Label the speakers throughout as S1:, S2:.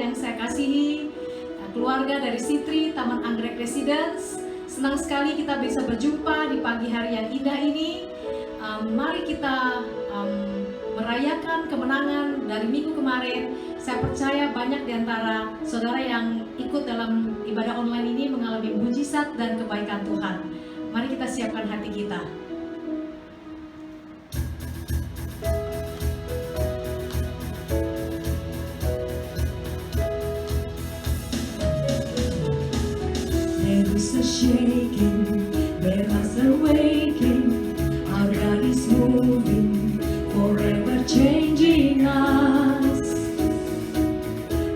S1: yang saya kasihi, keluarga dari Sitri Taman Anggrek Residence. Senang sekali kita bisa berjumpa di pagi hari yang indah ini. Mari kita merayakan kemenangan dari minggu kemarin. Saya percaya banyak di antara saudara yang ikut dalam ibadah online ini mengalami mujizat dan kebaikan Tuhan. Mari kita siapkan hati kita.
S2: There is a shaking, there is a waking. Our God is moving, forever changing us.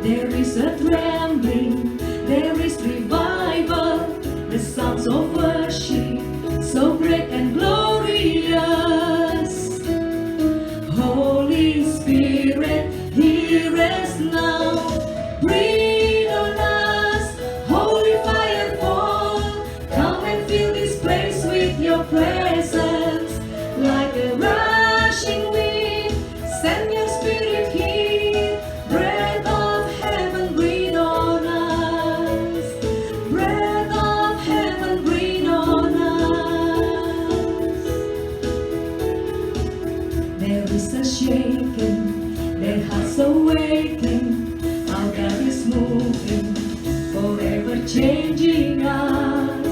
S2: There is a trembling, there is revival. The sounds of worship, so great and glorious. Holy Spirit, hear us now. Breathe on us, holy fire fall. Come and fill this place with your presence. Like a rushing wind, send your spirit here. Breath of heaven, breathe on us. Breath of heaven, breathe on us. There is a shaking, their hearts awakening. Our God is moving, forever changing us.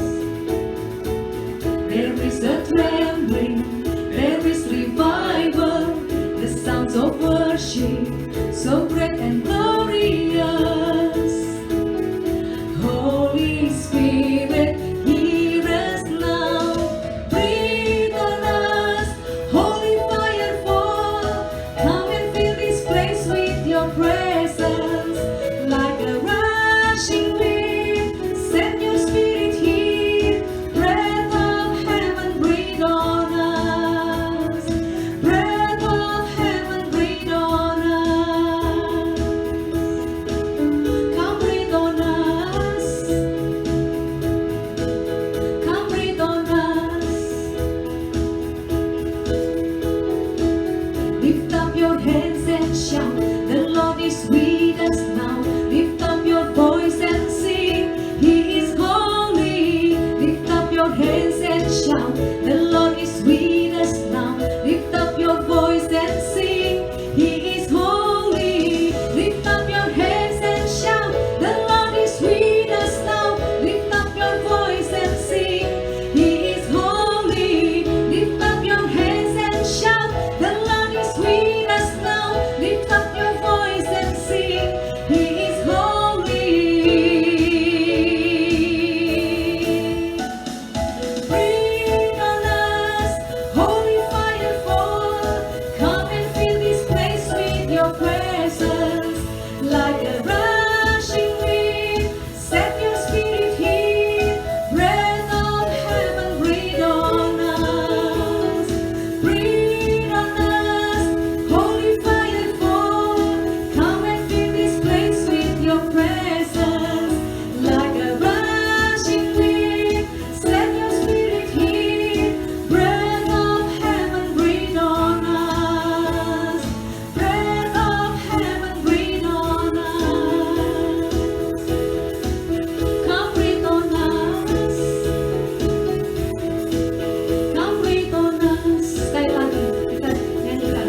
S2: There is a trembling, there is revival. The sounds of worship, so great and glorious. Holy Spirit, hear us now. Breathe on us, holy fire fall. Come and fill this place with your presence. Like a rushing wind, send your spirit here. Breath of heaven, breathe on us. Breath of heaven, breathe on us. Come breathe on us. Come breathe on us. Lift up your hands and shout, the Lord is with us now. Lift up your voice and sing, He is holy. Lift up your hands and shout, the Lord is with us now. Lift up your voice and sing, He is holy. Lift up your hands and shout, the Lord is with us now. Lift up your voice and sing, He is holy. Lift up your hands and shout, the Lord is with us now. Lift up your voice and sing, He is holy. Breathe on us, holy fire fall. Come and fill this place with your presence. Like a rushing wind, set your spirit here. Breath of heaven, breathe on us. Breathe on us, holy fire fall. Come and fill this place with your presence. Like a rushing wind, set your spirit here. Breath of heaven, breathe on us. Breath of heaven, breathe on us. Come breathe on us. Come breathe on us. Sekali lagi, kita nyanyikan.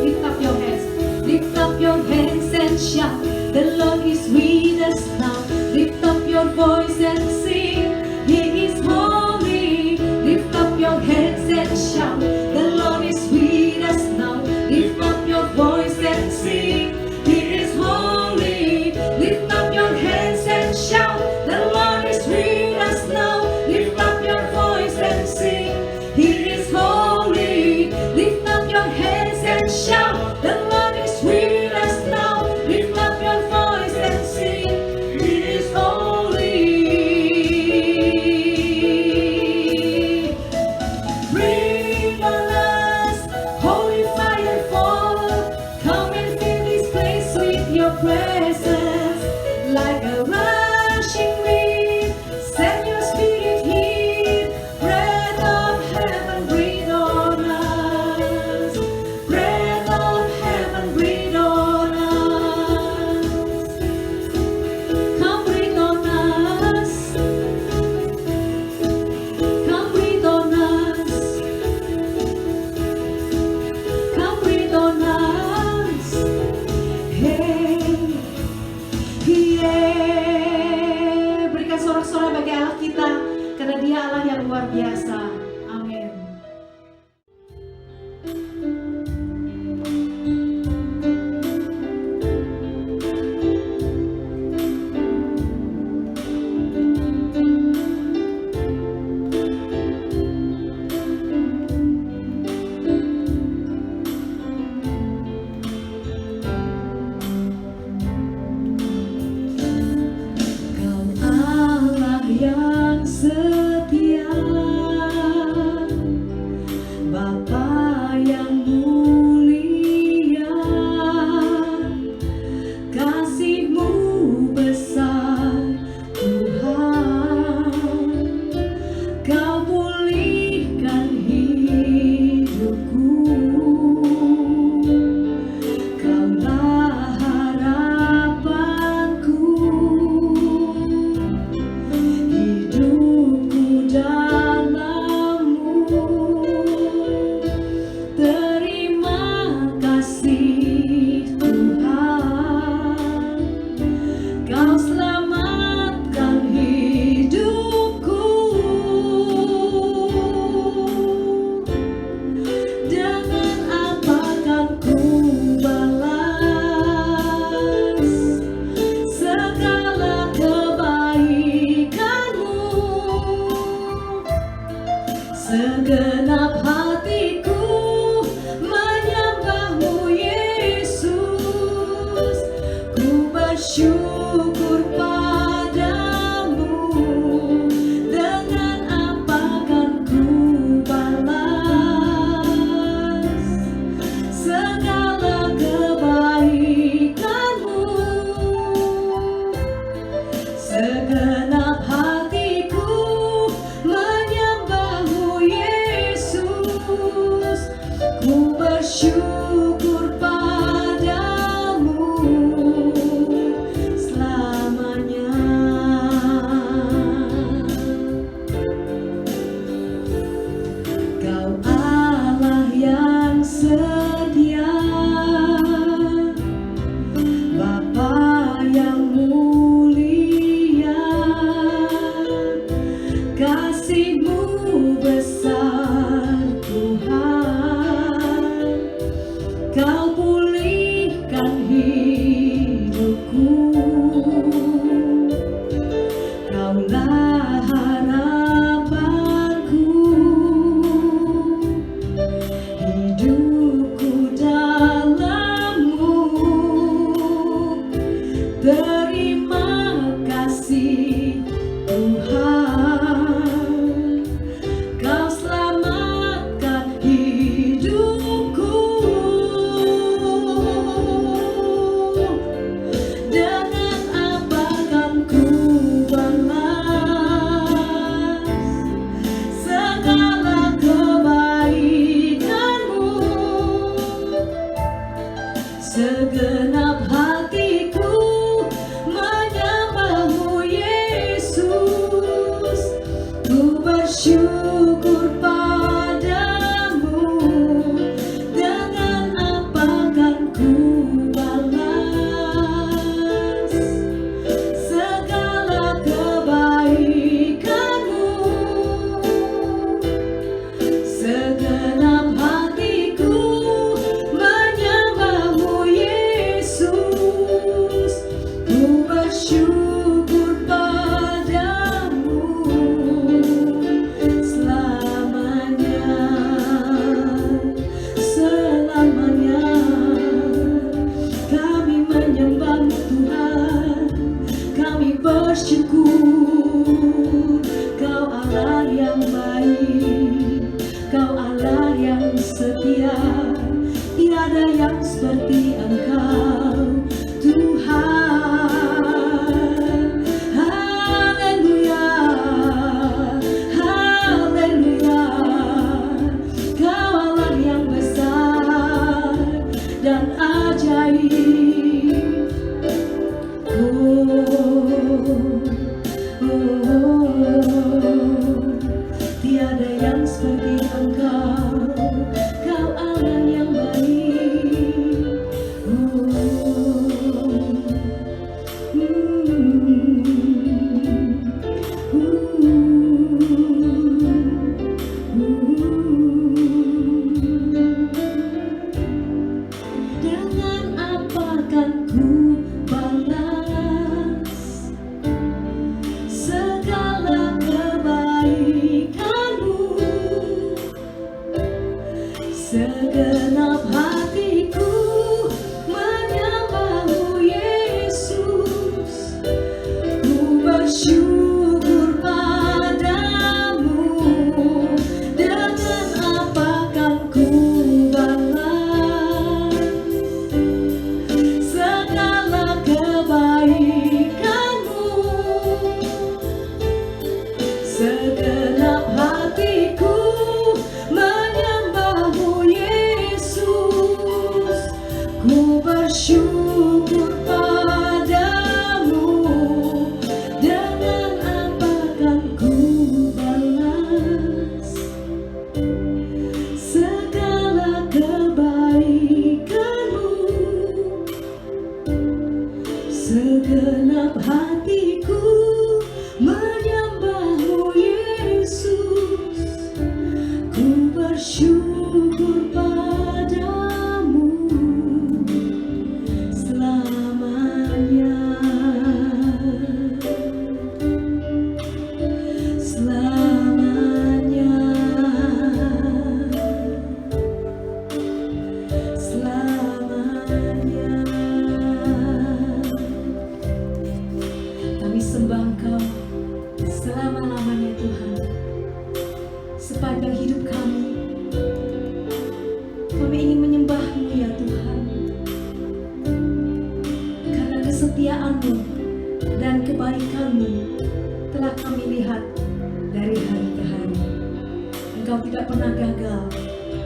S2: Lift up your hands. Lift up your hands and shout, the Lord is with us now. Lift up your voice and sing, He is holy. Lift up your hands and shout, the Lord is with us now. Lift up your voice and sing, He is holy. Lift up your hands and shout, the Lord is with us now. Lift up your voice and sing, He is holy. Lift up your hands and shout, the Lord is with us now. Lift up your voice and sing, He is holy.
S1: bersorak bagi Allah kita, karena Dia Allah yang luar biasa. Amin.
S2: Segenap hatiku menyembah-Mu Yesus, ku bersyukur padamu. Dengan apa kan ku balas segala kebaikan-Mu? Segenap hatiku menyembah-Mu Yesus, ku bersyukur padamu selamanya. Kau Allah yang setia, Bapa yang mulia, kasih-Mu besar Tuhan. Kau pulihkan hidupku, Kaulah harapanku. Hidupku dalam-Mu, terima kasih Tuhan. Kau selamatkan hidupku. Dengan apa kan ku balas segala kebaikan-Mu? Segenap hatiku menyembah-Mu Yesus, ku bersyukur padamu. Dengan apa kan ku balas segala kebaikan-Mu? Segenap hatiku menyembah-Mu Yesus, ku bersyukur padamu selamanya. Selamanya kami menyembah-Mu Tuhan, kami bersyukur. Kau Allah yang baik, Kau Allah yang setia, tiada yang seperti Engkau Tuhan. Haleluya, haleluya. Kau Allah yang besar dan ajaib. Tiada yang seperti Engkau, Kau Allah yang baik. Segenap hatiku menyembah-Mu Yesus. Ku bersyukur padamu. Dengan apa kan ku balas segala kebaikan-Mu? Segenap hatiku menyembah-Mu Yesus. Ku bersyukur padamu. Dengan apa kan ku balas segala kebaikan-Mu? Segenap hatiku menyembah-Mu Yesus. Ku bersyukur padamu selamanya. Selamanya. Selamanya. Kami sembah Engkau selama-lamanya Tuhan. Sepanjang hidup kami ingin menyembah-Mu ya Tuhan. Karena kesetiaan-Mu dan kebaikan-Mu telah kami lihat dari hari ke hari. Engkau tidak pernah gagal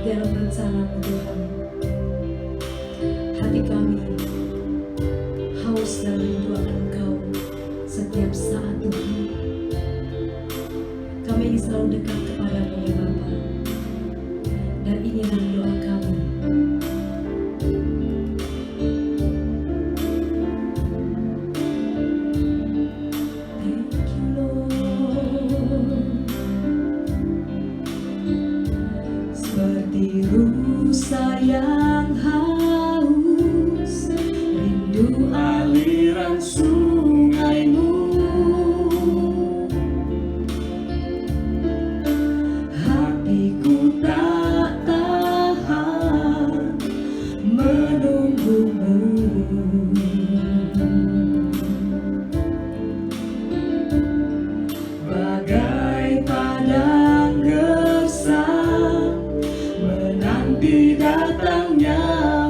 S2: dalam rencana-Mu Tuhan. Hati kami haus dan rindu akan Engkau setiap saat Tuhan. Kami ingin selalu dekat kepada-Mu ya Bapa. Dan inilah doa kami. Thank you Lord. Seperti rusa yang haus, rindu aliran sungai-Mu. Hatiku tak tahan menunggu-Mu. Bagai padang gersang menanti datangnya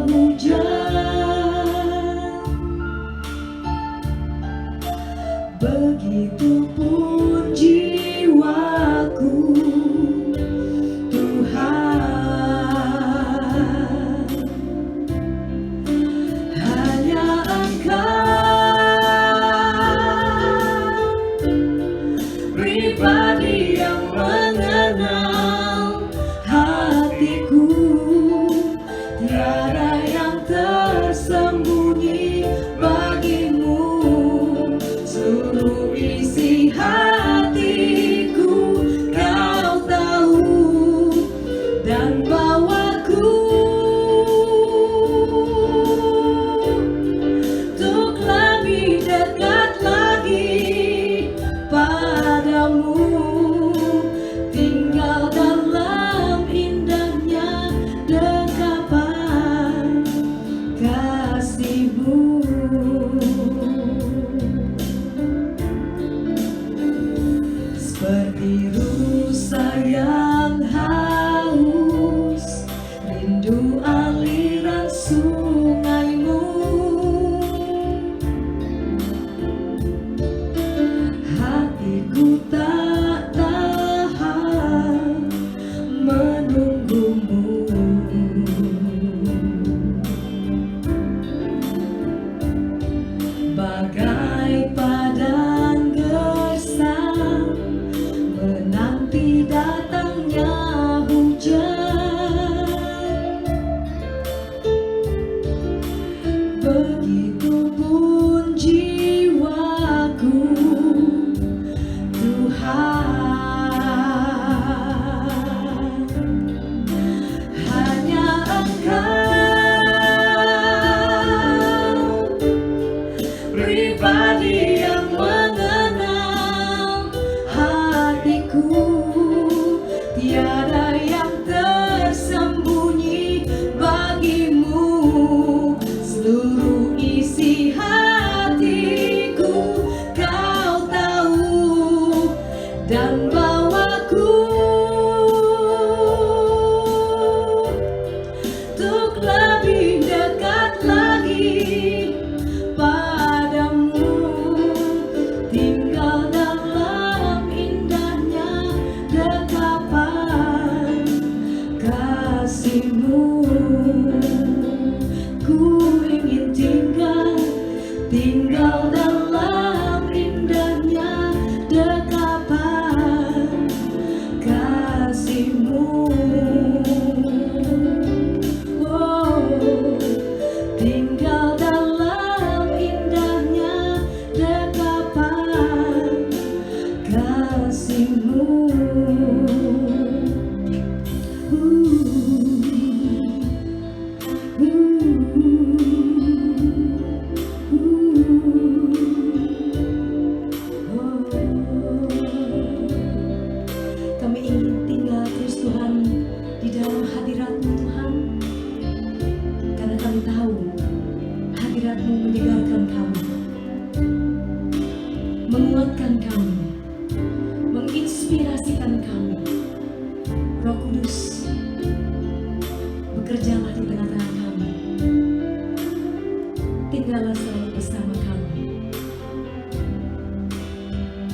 S2: hujan. Begitupun jiwaku Tuhan. Hanya Engkau pribadi yang mengenal hatiku. Tiada yang tersembunyi bagi-Mu. Seluruh isi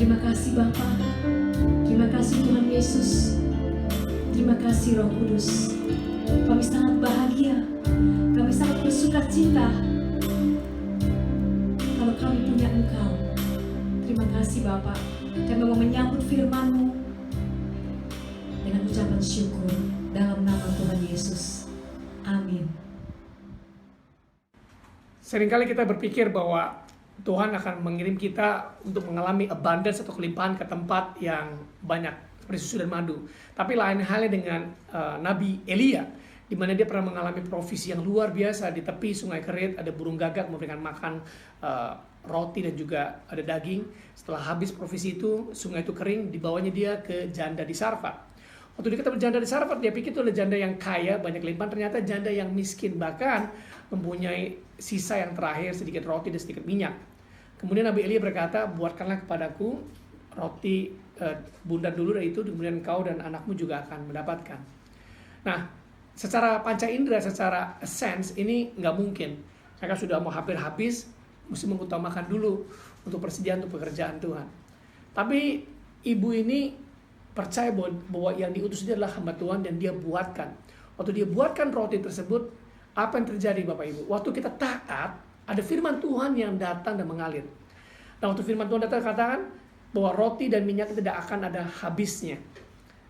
S1: Terima kasih Bapa. Terima kasih Tuhan Yesus. Terima kasih Roh Kudus. Kami sangat bahagia. Kami sangat bersuka cita kalau kami punya Engkau. Terima kasih Bapa. Kami mau menyambut firman-Mu dengan ucapan syukur dalam nama Tuhan Yesus. Amin.
S3: Seringkali kita berpikir bahwa Tuhan akan mengirim kita untuk mengalami abundance atau kelimpahan ke tempat yang banyak seperti susu dan madu. Tapi lain halnya dengan Nabi Elia, di mana dia pernah mengalami provisi yang luar biasa. Di tepi sungai Kerit ada burung gagak memberikan makan roti dan juga ada daging. Setelah habis provisi itu, sungai itu kering, dibawanya dia ke janda di Sarfat. Waktu dia ketemu janda di Sarfat, dia pikir itu adalah janda yang kaya, banyak limpahan. Ternyata janda yang miskin, bahkan mempunyai sisa yang terakhir, sedikit roti dan sedikit minyak. Kemudian Nabi Elia berkata, buatkanlah kepadaku roti bundar dulu, dan itu kemudian engkau dan anakmu juga akan mendapatkan. Nah, secara panca indera, secara sense, ini nggak mungkin. Mereka sudah mau hampir habis, mesti mengutamakan dulu untuk persediaan untuk pekerjaan Tuhan. Tapi ibu ini percaya bahwa yang diutus dia adalah hamba Tuhan dan dia buatkan. Waktu dia buatkan roti tersebut, apa yang terjadi Bapak Ibu? Waktu kita taat, ada firman Tuhan yang datang dan mengalir. Nah, waktu firman Tuhan datang katakan bahwa roti dan minyak tidak akan ada habisnya.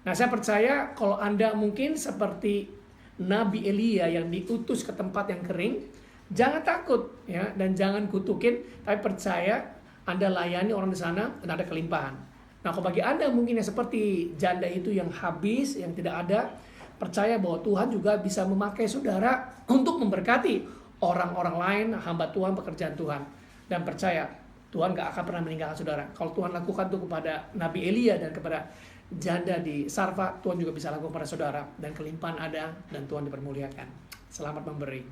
S3: Nah, saya percaya kalau Anda mungkin seperti Nabi Elia yang diutus ke tempat yang kering, jangan takut ya, dan jangan kutukin, tapi percaya Anda layani orang di sana dan ada kelimpahan. Nah, kalau bagi Anda mungkin yang seperti janda itu yang habis, yang tidak ada, percaya bahwa Tuhan juga bisa memakai saudara untuk memberkati orang-orang lain, hamba Tuhan, pekerjaan Tuhan. Dan percaya Tuhan gak akan pernah meninggalkan saudara. Kalau Tuhan lakukan itu kepada Nabi Elia dan kepada janda di Sarfat, Tuhan juga bisa lakukan kepada saudara. Dan kelimpahan ada dan Tuhan dipermuliakan. Selamat memberi.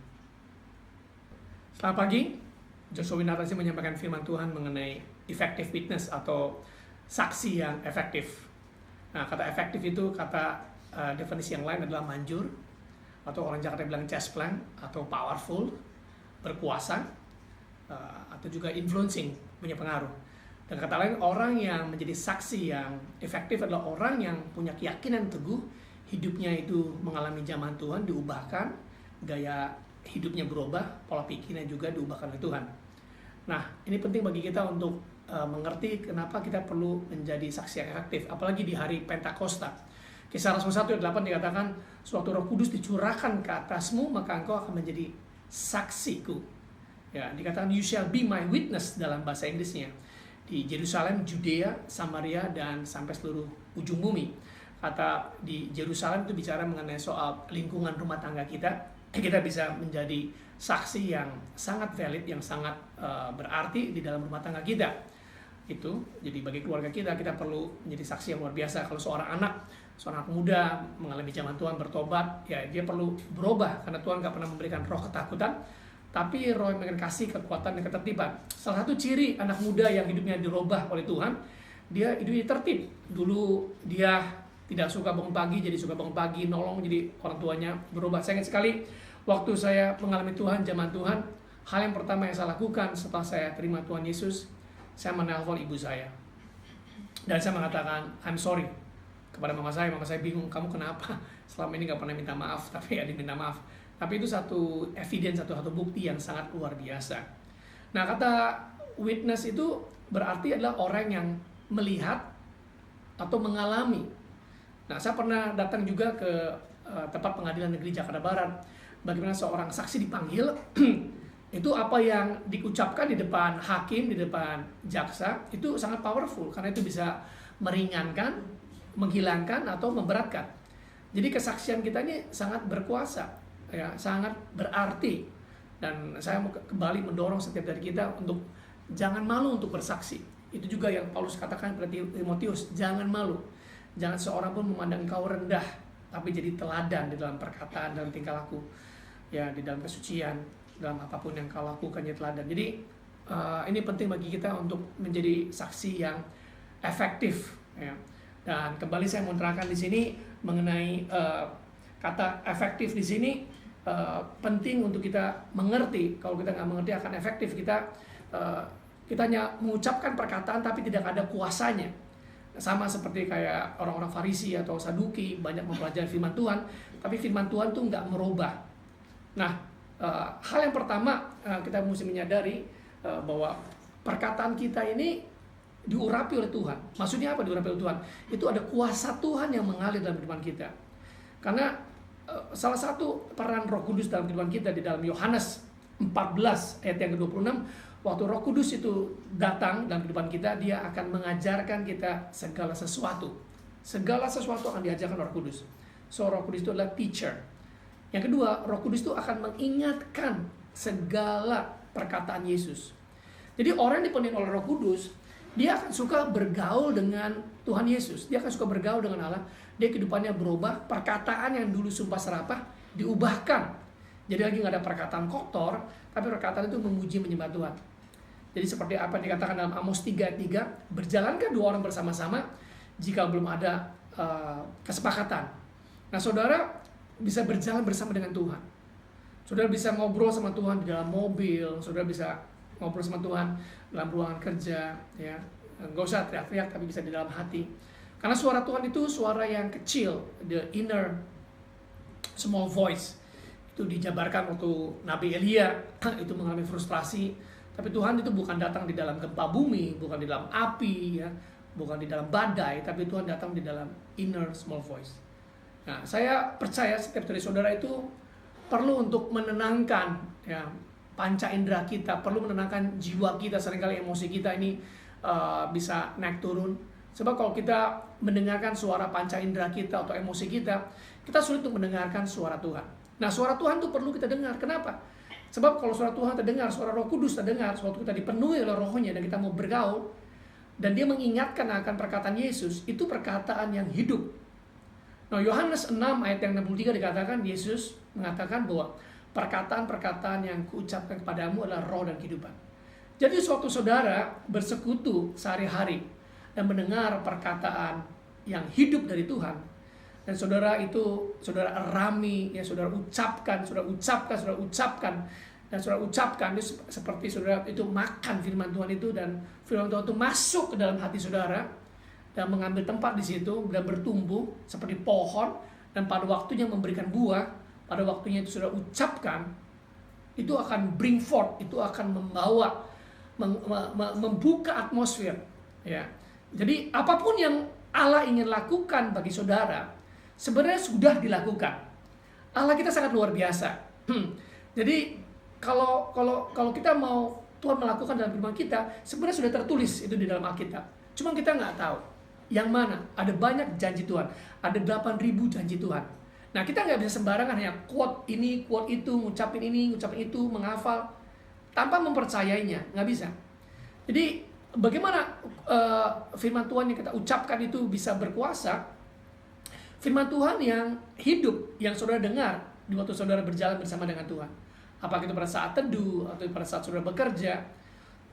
S3: Selamat pagi. Joshua Winartasi menyampaikan firman Tuhan mengenai effective witness atau saksi yang efektif. Nah, kata efektif itu kata definisi yang lain adalah manjur, atau orang Jakarta bilang chestplane, atau powerful, berkuasa, atau juga influencing, punya pengaruh. Dan kata lain, orang yang menjadi saksi yang efektif adalah orang yang punya keyakinan teguh, hidupnya itu mengalami zaman Tuhan, diubahkan, gaya hidupnya berubah, pola pikirnya juga diubahkan oleh Tuhan. Nah, ini penting bagi kita untuk mengerti kenapa kita perlu menjadi saksi yang efektif, apalagi di hari Pentakosta. Kisah Rasul 1 ayat 8 dikatakan, suatu Roh Kudus dicurahkan ke atasmu, maka engkau akan menjadi saksiku. Ya, dikatakan you shall be my witness dalam bahasa Inggrisnya. Di Yerusalem, Judea, Samaria, dan sampai seluruh ujung bumi. Kata di Yerusalem itu bicara mengenai soal lingkungan rumah tangga kita. Kita bisa menjadi saksi yang sangat valid, yang sangat berarti di dalam rumah tangga kita. Itu, jadi bagi keluarga kita perlu menjadi saksi yang luar biasa. Kalau seorang anak muda mengalami zaman Tuhan, bertobat, ya dia perlu berubah, karena Tuhan gak pernah memberikan roh ketakutan, tapi roh yang memberikan kasih, kekuatan, dan ketertiban. Salah satu ciri anak muda yang hidupnya dirubah oleh Tuhan, dia hidupnya tertib. Dulu dia tidak suka bangun pagi, jadi suka bangun pagi, nolong, jadi orang tuanya berubah. Saya ingat sekali, waktu saya mengalami Tuhan, zaman Tuhan, hal yang pertama yang saya lakukan setelah saya terima Tuhan Yesus, saya menelpon ibu saya. Dan saya mengatakan, I'm sorry. Kepada mama saya bingung, kamu kenapa? Selama ini gak pernah minta maaf, tapi ya diminta maaf. Tapi itu satu evidence, satu bukti yang sangat luar biasa. Nah, kata witness itu berarti adalah orang yang melihat atau mengalami. Nah, saya pernah datang juga ke tempat pengadilan negeri Jakarta Barat. Bagaimana seorang saksi dipanggil, itu apa yang diucapkan di depan hakim, di depan jaksa, itu sangat powerful. Karena itu bisa meringankan, menghilangkan atau memberatkan. Jadi kesaksian kita ini sangat berkuasa, ya, sangat berarti. Dan saya mau kembali mendorong setiap dari kita untuk jangan malu untuk bersaksi. Itu juga yang Paulus katakan pada Timotius, jangan malu. Jangan seorang pun memandang kau rendah, tapi jadi teladan di dalam perkataan, dalam tingkah laku, ya, di dalam kesucian, dalam apapun yang kau lakukan jadi teladan. Jadi ini penting bagi kita untuk menjadi saksi yang efektif, ya. Dan kembali saya mau terangkan di sini mengenai kata efektif di sini penting untuk kita mengerti. Kalau kita nggak mengerti akan efektif, kita kita hanya mengucapkan perkataan tapi tidak ada kuasanya. Sama seperti kayak orang-orang Farisi atau Saduki, banyak mempelajari firman Tuhan, tapi firman Tuhan tuh nggak merubah. Nah, hal yang pertama kita mesti menyadari bahwa perkataan kita ini diurapi oleh Tuhan. Maksudnya apa diurapi oleh Tuhan? Itu ada kuasa Tuhan yang mengalir dalam kehidupan kita. Karena salah satu peran Roh Kudus dalam kehidupan kita di dalam Yohanes 14 ayat yang ke-26, waktu Roh Kudus itu datang dalam kehidupan kita, dia akan mengajarkan kita segala sesuatu. Segala sesuatu akan diajarkan Roh Kudus. So Roh Kudus itu adalah teacher. Yang kedua, Roh Kudus itu akan mengingatkan segala perkataan Yesus. Jadi orang yang dipenuhi oleh Roh Kudus, dia akan suka bergaul dengan Tuhan Yesus. Dia akan suka bergaul dengan Allah. Dia kehidupannya berubah. Perkataan yang dulu sumpah serapah diubahkan. Jadi lagi nggak ada perkataan kotor, tapi perkataan itu memuji menyembah Tuhan. Jadi seperti apa yang dikatakan dalam Amos 3 ayat 3, berjalankah dua orang bersama-sama jika belum ada kesepakatan. Nah, saudara bisa berjalan bersama dengan Tuhan. Saudara bisa ngobrol sama Tuhan di dalam mobil, saudara bisa ngobrol sama Tuhan dalam ruangan kerja, ya. Nggak usah teriak-teriak, tapi bisa di dalam hati. Karena suara Tuhan itu suara yang kecil, the inner small voice. Itu dijabarkan waktu Nabi Elia itu mengalami frustrasi. Tapi Tuhan itu bukan datang di dalam gempa bumi, bukan di dalam api, ya, bukan di dalam badai, tapi Tuhan datang di dalam inner small voice. Nah, saya percaya setiap dari saudara itu perlu untuk menenangkan, ya, panca indera kita, perlu menenangkan jiwa kita. Seringkali emosi kita ini bisa naik turun. Sebab kalau kita mendengarkan suara panca indera kita atau emosi kita sulit untuk mendengarkan suara Tuhan. Nah, suara Tuhan itu perlu kita dengar. Kenapa? Sebab kalau suara Tuhan terdengar, suara Roh Kudus terdengar, suatu kita dipenuhi oleh Rohnya dan kita mau bergaul, dan dia mengingatkan akan perkataan Yesus, itu perkataan yang hidup. Nah, Yohanes 6 ayat yang 63 dikatakan, Yesus mengatakan bahwa perkataan-perkataan yang kuucapkan kepadamu adalah roh dan kehidupan. Jadi suatu saudara bersekutu sehari-hari dan mendengar perkataan yang hidup dari Tuhan, dan saudara itu, saudara arami, ya, saudara ucapkan, dan saudara ucapkan itu seperti saudara itu makan firman Tuhan itu, dan firman Tuhan itu masuk ke dalam hati saudara dan mengambil tempat di situ dan bertumbuh seperti pohon, dan pada waktunya memberikan buah, pada waktunya itu saudara ucapkan, itu akan bring forth, itu akan membawa, membuka atmosfer, ya. Jadi apapun yang Allah ingin lakukan bagi saudara, sebenarnya sudah dilakukan. Allah kita sangat luar biasa. Jadi kalau kita mau Tuhan melakukan dalam firman kita, sebenarnya sudah tertulis itu di dalam Alkitab. Cuma kita nggak tahu yang mana. Ada banyak janji Tuhan. Ada 8.000 janji Tuhan. Nah, kita nggak bisa sembarangan hanya quote ini, quote itu, ngucapin ini, ngucapin itu, menghafal tanpa mempercayainya. Nggak bisa. Jadi bagaimana firman Tuhan yang kita ucapkan itu bisa berkuasa? Firman Tuhan yang hidup, yang saudara dengar di waktu saudara berjalan bersama dengan Tuhan. Apakah itu pada saat teduh, atau pada saat saudara bekerja.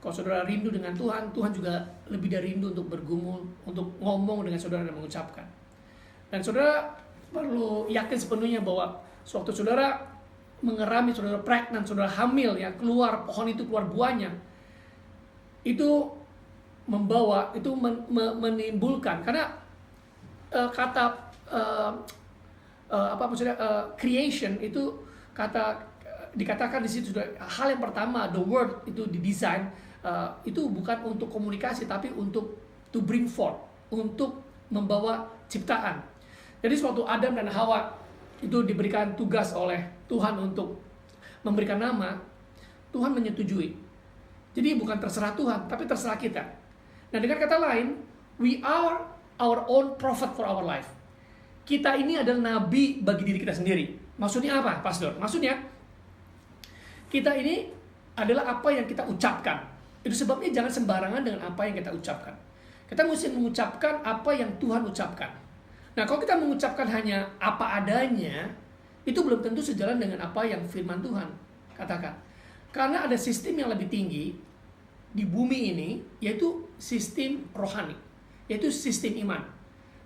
S3: Kalau saudara rindu dengan Tuhan, Tuhan juga lebih dari rindu untuk bergumul, untuk ngomong dengan saudara dan mengucapkan. Dan saudara perlu yakin sepenuhnya bahwa sewaktu saudara mengerami, saudara pregnant, saudara hamil, ya, keluar pohon itu keluar buahnya, itu membawa, itu menimbulkan, karena kata apa maksudnya creation itu dikatakan di situ sudah hal yang pertama, the word itu didesain itu bukan untuk komunikasi tapi untuk to bring forth, untuk membawa ciptaan. Jadi suatu Adam dan Hawa itu diberikan tugas oleh Tuhan untuk memberikan nama, Tuhan menyetujui. Jadi bukan terserah Tuhan tapi terserah kita. Nah, dengan kata lain, we are our own prophet for our life. Kita ini adalah nabi bagi diri kita sendiri. Maksudnya apa, Pastor? Maksudnya kita ini adalah apa yang kita ucapkan. Itu sebabnya jangan sembarangan dengan apa yang kita ucapkan. Kita mesti mengucapkan apa yang Tuhan ucapkan. Nah, kalau kita mengucapkan hanya apa adanya, itu belum tentu sejalan dengan apa yang firman Tuhan katakan. Karena ada sistem yang lebih tinggi di bumi ini, yaitu sistem rohani, yaitu sistem iman.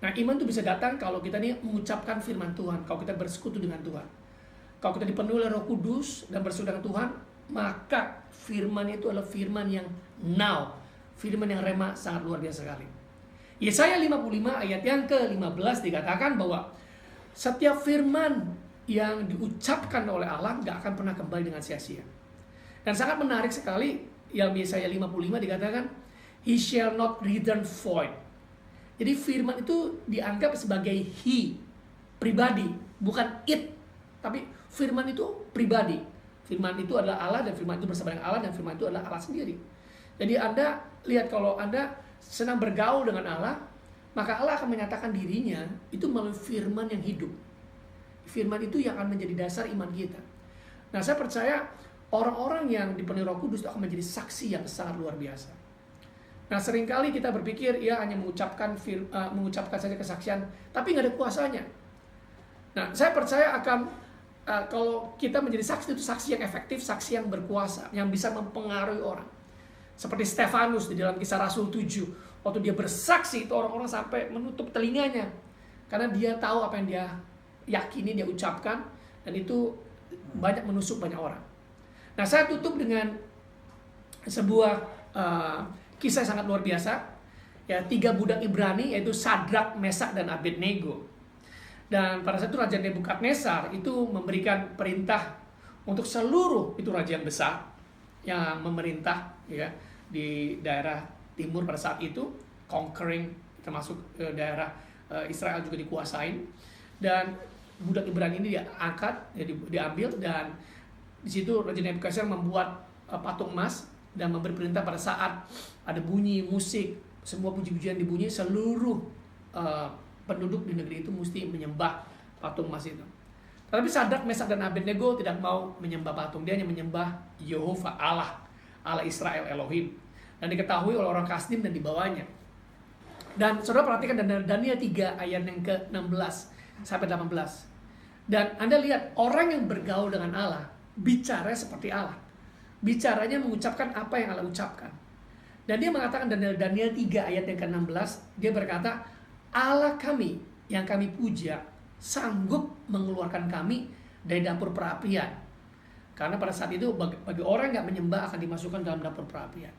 S3: Nah, iman itu bisa datang kalau kita ini mengucapkan firman Tuhan, kalau kita bersekutu dengan Tuhan. Kalau kita dipenuhi oleh Roh Kudus dan bersekutu dengan Tuhan, maka firman itu adalah firman yang now, firman yang rema, sangat luar biasa sekali. Yesaya 55 ayat yang ke-15 dikatakan bahwa setiap firman yang diucapkan oleh Allah gak akan pernah kembali dengan sia-sia. Dan sangat menarik sekali, yang Yesaya 55 dikatakan, He shall not return void. Jadi firman itu dianggap sebagai he, pribadi, bukan it. Tapi firman itu pribadi. Firman itu adalah Allah, dan firman itu bersama dengan Allah, dan firman itu adalah Allah sendiri. Jadi Anda lihat, kalau Anda senang bergaul dengan Allah, maka Allah akan menyatakan dirinya itu melalui firman yang hidup. Firman itu yang akan menjadi dasar iman kita. Nah, saya percaya orang-orang yang dipenuhi Roh Kudus itu akan menjadi saksi yang sangat luar biasa. Nah, seringkali kita berpikir ya hanya mengucapkan saja kesaksian, tapi nggak ada kuasanya. Nah, saya percaya akan kalau kita menjadi saksi, itu saksi yang efektif, saksi yang berkuasa, yang bisa mempengaruhi orang. Seperti Stefanus di dalam Kisah Rasul 7, waktu dia bersaksi itu orang-orang sampai menutup telinganya karena dia tahu apa yang dia yakini, dia ucapkan, dan itu banyak menusuk banyak orang. Nah, saya tutup dengan sebuah kisah sangat luar biasa, ya, 3 budak Ibrani, yaitu Sadrak, Mesak, dan Abednego. Dan pada saat itu Raja Nebukadnezar itu memberikan perintah untuk seluruh itu raja yang besar yang memerintah, ya, di daerah timur pada saat itu, conquering, termasuk daerah Israel juga dikuasain. Dan budak Ibrani ini diangkat, diambil, dan di situ Raja Nebukadnezar membuat patung emas dan memberi perintah pada saat ada bunyi musik, semua puji-pujian dibunyi, seluruh penduduk di negeri itu mesti menyembah patung emas itu. Tetapi Sadrak, Mesak, dan Abednego tidak mau menyembah patung, dia hanya menyembah Yehova, Allah Israel, Elohim, dan diketahui oleh orang Kasdim dan dibawanya. Dan saudara perhatikan Daniel 3 ayat yang ke-16 sampai 18. Dan Anda lihat orang yang bergaul dengan Allah bicara seperti Allah. Bicaranya mengucapkan apa yang Allah ucapkan. Dan dia mengatakan Daniel 3 ayat yang ke-16, dia berkata, Allah kami yang kami puja sanggup mengeluarkan kami dari dapur perapian. Karena pada saat itu bagi orang yang gak menyembah akan dimasukkan dalam dapur perapian.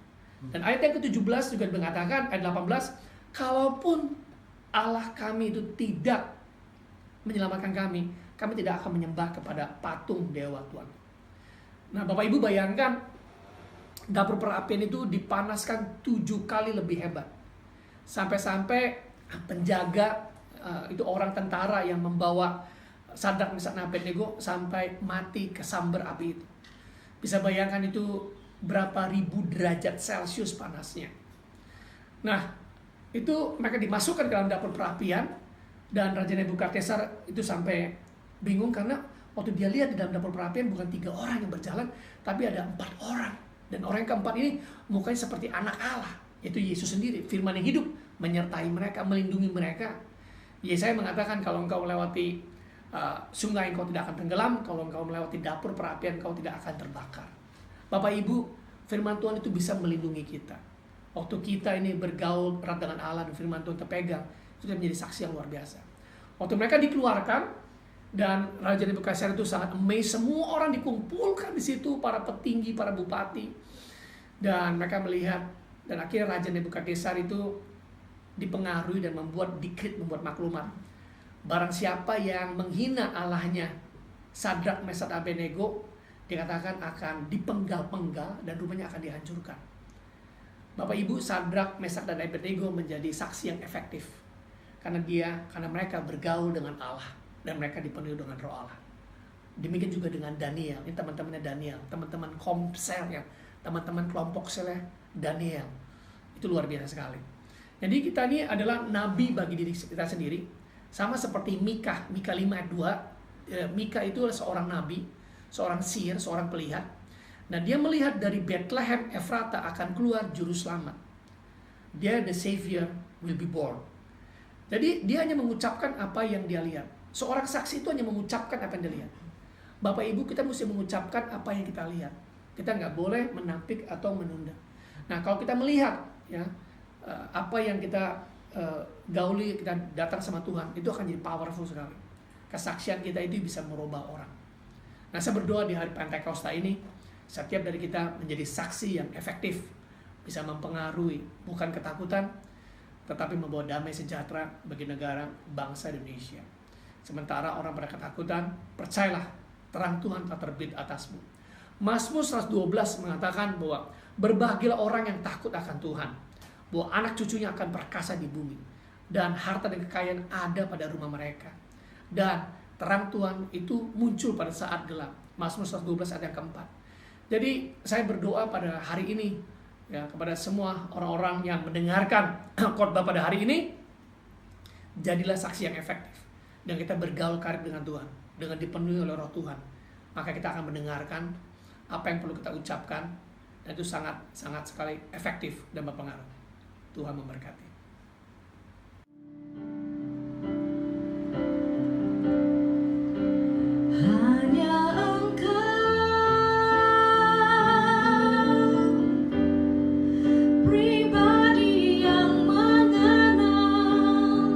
S3: Dan ayat yang ke-17 juga mengatakan, ayat 18, kalaupun Allah kami itu tidak menyelamatkan kami tidak akan menyembah kepada patung dewa Tuhan. Nah, Bapak Ibu bayangkan, dapur perapian itu dipanaskan 7 kali lebih hebat. Sampai-sampai penjaga, itu orang tentara yang membawa Sadrak, Mesak, dan Abednego sampai mati kesambar api itu. Bisa bayangkan itu berapa ribu derajat Celcius panasnya. Nah, itu mereka dimasukkan ke dalam dapur perapian, dan Raja Nebukadnezar itu sampai bingung karena waktu dia lihat di dalam dapur perapian bukan 3 orang yang berjalan, tapi ada 4 orang. Dan orang yang keempat ini mukanya seperti anak Allah, yaitu Yesus sendiri. Firman yang hidup menyertai mereka, melindungi mereka. Yesaya mengatakan kalau engkau melewati sungai engkau tidak akan tenggelam, kalau engkau melewati dapur perapian engkau tidak akan terbakar. Bapak Ibu, firman Tuhan itu bisa melindungi kita. Waktu kita ini bergaul erat dengan Allah dan firman Tuhan terpegang, itu menjadi saksi yang luar biasa. Waktu mereka dikeluarkan dan Raja Nebukadnezar itu sangat amazed, semua orang dikumpulkan di situ, para petinggi, para bupati, dan mereka melihat, dan akhirnya Raja Nebukadnezar itu dipengaruhi dan membuat dekret, membuat maklumat. Barang siapa yang menghina Allahnya Sadrak, Mesak, Abednego, dikatakan akan dipenggal-penggal dan rumahnya akan dihancurkan. Bapak Ibu, Sadrak, Mesak, dan Abednego menjadi saksi yang efektif karena mereka bergaul dengan Allah dan mereka dipenuhi dengan Roh Allah. Demikian juga dengan Daniel, ini teman-temannya Daniel, teman-teman komsel ya, teman-teman kelompok selnya Daniel. Itu luar biasa sekali. Jadi kita ini adalah nabi bagi diri kita sendiri, sama seperti Mika 5 ayat 2. Mika itu adalah seorang nabi, seorang sihir, seorang pelihat. Nah, dia melihat dari Bethlehem Efrata akan keluar juru selamat. Dia the savior will be born. Jadi dia hanya mengucapkan apa yang dia lihat. Seorang saksi itu hanya mengucapkan apa yang dia lihat. Bapak Ibu, kita mesti mengucapkan apa yang kita lihat. Kita nggak boleh menampik atau menunda. Nah, kalau kita melihat ya apa yang kita gauli, kita datang sama Tuhan, itu akan jadi powerful sekali. Kesaksian kita itu bisa merubah orang. Nah, saya berdoa di hari Pentakosta ini, setiap dari kita menjadi saksi yang efektif, bisa mempengaruhi bukan ketakutan, tetapi membawa damai sejahtera bagi negara bangsa Indonesia. Sementara orang pada ketakutan, percayalah terang Tuhan telah terbit atasmu. Mazmur 112 mengatakan bahwa berbahagialah orang yang takut akan Tuhan, bahwa anak cucunya akan perkasa di bumi, dan harta dan kekayaan ada pada rumah mereka. Dan terang Tuhan itu muncul pada saat gelap. Mazmur 112 ayat yang keempat. Jadi saya berdoa pada hari ini ya, kepada semua orang-orang yang mendengarkan khotbah pada hari ini, jadilah saksi yang efektif. Dan kita bergaul karib dengan Tuhan, dengan dipenuhi oleh Roh Tuhan. Maka kita akan mendengarkan apa yang perlu kita ucapkan, dan itu sangat sekali efektif dan berpengaruh. Tuhan memberkati.
S2: Hanya Engkau, pribadi yang mengenal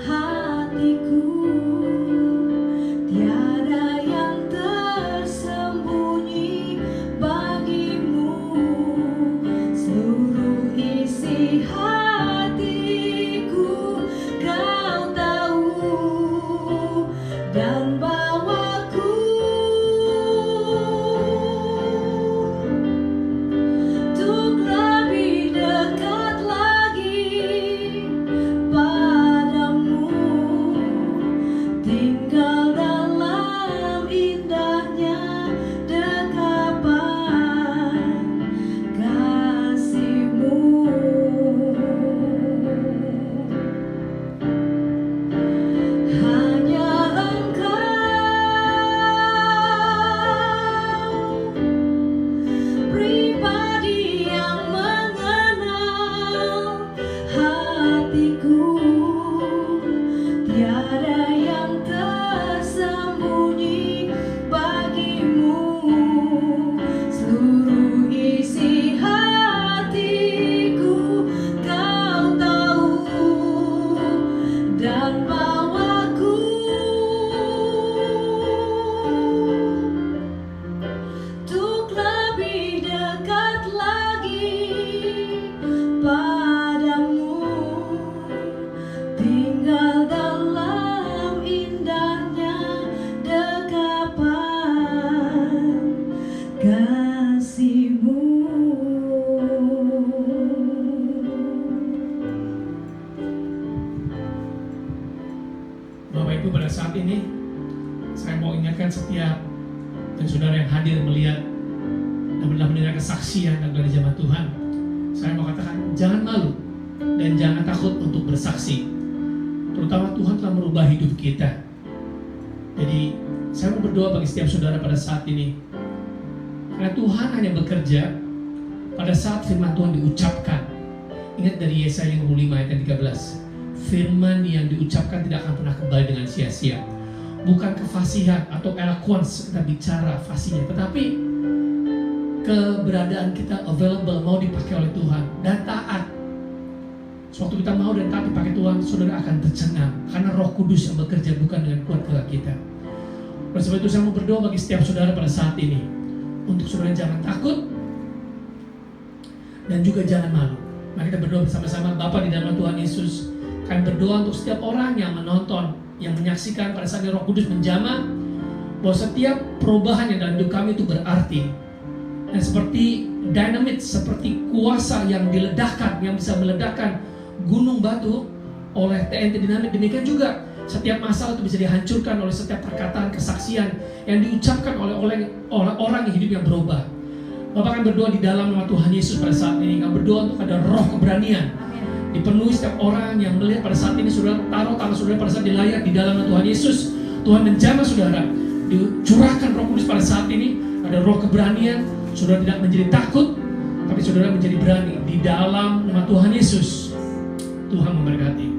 S2: hatiku, tiada yang tersembunyi bagimu, seluruh isi hatiku Kau tahu, dan bawaku untuk lebih dekat lagi padamu, tinggal dalam indahnya dekapan kasih-Mu. Hanya Engkau, pribadi yang mengenal hatiku, tiada yang tersembunyi bagimu, seluruh isi hatiku Kau tahu, dan bawaku untuk lebih dekat lagi padamu, tinggal dalam indahnya dekapan kasih-Mu.
S3: Bapak Ibu, pada saat ini saya mau ingatkan setiap dan saudara yang hadir melihat dan mendengar kesaksian dari jemaat Tuhan. Saya mau katakan, jangan malu dan jangan takut untuk bersaksi. Terutama Tuhan telah merubah hidup kita. Jadi saya mau berdoa bagi setiap saudara pada saat ini, karena Tuhan hanya bekerja pada saat firman Tuhan diucapkan. Ingat dari Yesaya 55 ayat 13, firman yang diucapkan tidak akan pernah kembali dengan sia-sia. Bukan kefasihan atau eloquence kita bicara fasihnya, tetapi keberadaan kita available, mau dipakai oleh Tuhan dan taat. Sewaktu kita mau dan taat dipakai Tuhan, saudara akan tercengang karena Roh Kudus yang bekerja bukan dengan kuat kehendak kita. Oleh sebab itu saya mau berdoa bagi setiap saudara pada saat ini, untuk saudara jangan takut dan juga jangan malu. Mari kita berdoa bersama-sama. Bapa di dalam Tuhan Yesus, kami berdoa untuk setiap orang yang menonton, yang menyaksikan pada saat Roh Kudus menjamah, bahwa setiap perubahan yang dalam hidup kami itu berarti. Dan seperti dynamit, seperti kuasa yang diledakkan, yang bisa meledakkan gunung batu oleh TNT dinamit, demikian juga setiap masalah itu bisa dihancurkan oleh setiap perkataan kesaksian yang diucapkan oleh orang yang hidupnya berubah. Bapak kami berdoa di dalam nama Tuhan Yesus pada saat ini, kami berdoa untuk ada roh keberanian dipenuhi setiap orang yang melihat pada saat ini. Saudara taruh tangan saudara pada saat di layar, di dalam Tuhan Yesus. Tuhan menjamah saudara, dicurahkan Roh Kudus pada saat ini. Ada roh keberanian, saudara tidak menjadi takut, tapi saudara menjadi berani di dalam nama Tuhan Yesus. Tuhan memberkati.